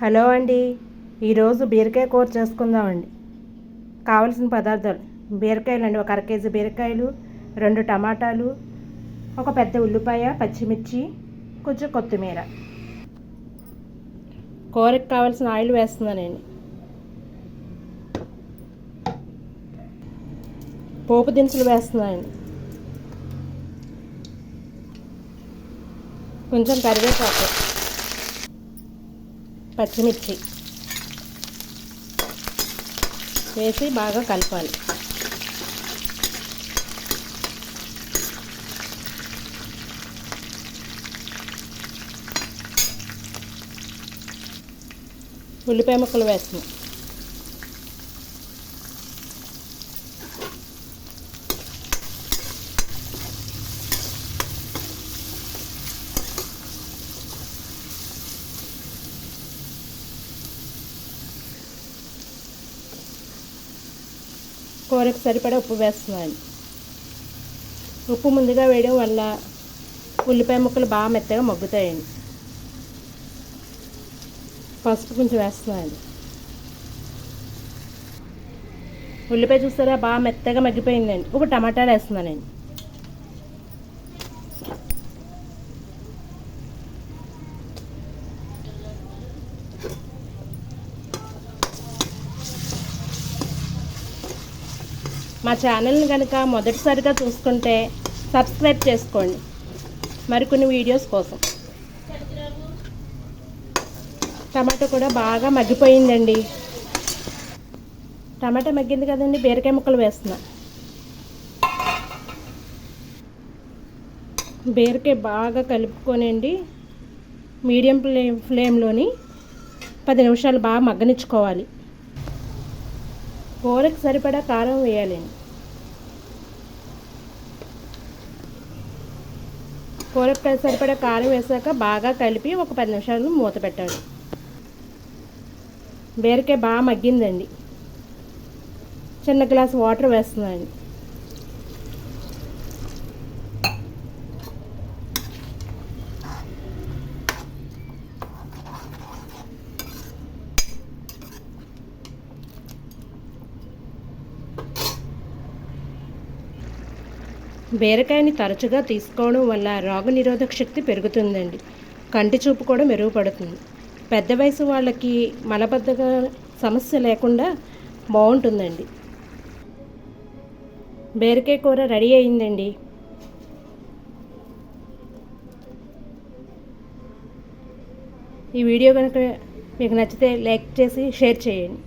Hello అండి, ఈరోజు బీరకాయ కూర చేసుకుందామండి. కావలసిన పదార్థాలు: బీరకాయలు అండి, ఒక అర కేజీ బీరకాయలు, 2 టమాటాలు, ఒక పెద్ద ఉల్లిపాయ, పచ్చిమిర్చి, కొంచెం కొత్తిమీర. కూరకి కావాల్సిన ఆయిల్ వేస్తున్నానండి. పోపు దినుసులు వేస్తున్నానండి. కొంచెం కరివేపాకు, పచ్చిమిర్చి వేసి బాగా కలపాలి. ఉల్లిపాయ ముక్కలు వేస్తున్నాం. కూరకు సరిపడా ఉప్పు వేస్తున్నాను. ఉప్పు ముందుగా వేయడం వల్ల ఉల్లిపాయ ముక్కలు బాగా మెత్తగా మగ్గుతాయండి. పసుపు కొంచెం వేస్తున్నాను. ఉల్లిపాయ చూస్తారా బాగా మెత్తగా మగ్గిపోయిందండి. ఇప్పుడు టమాటాలు వేస్తున్నానండి. మా ఛానల్ని కనుక మొదటిసారిగా చూసుకుంటే సబ్స్క్రైబ్ చేసుకోండి మరికొన్ని వీడియోస్ కోసం. టమాటో కూడా బాగా మగ్గిపోయిందండి. టమాటా మగ్గింది కదండి, బీరకాయ ముక్కలు వేస్తున్నా. బీరకాయ బాగా కలుపుకొనండి మీడియం ఫ్లేమ్లోని 10 నిమిషాలు బాగా మగ్గనిచ్చుకోవాలి. కూరకు సరిపడా కారం వేయాలండి. కూరకు సరిపడా కారం వేసాక బాగా కలిపి ఒక 10 నిమిషాలు మూత పెట్టాలి. బీరకాయ బాగా మగ్గిందండి. చిన్న గ్లాస్ వాటర్ వేస్తున్నానండి. బీరకాయని తరచుగా తీసుకోవడం వల్ల రోగనిరోధక శక్తి పెరుగుతుందండి. కంటి చూపు కూడా మెరుగుపడుతుంది. పెద్ద వయసు వాళ్ళకి మలబద్ధక సమస్య లేకుండా బాగుంటుందండి. బీరకాయ కూర రెడీ అయిందండి. ఈ వీడియో కనుక మీకు నచ్చితే లైక్ చేసి షేర్ చేయండి.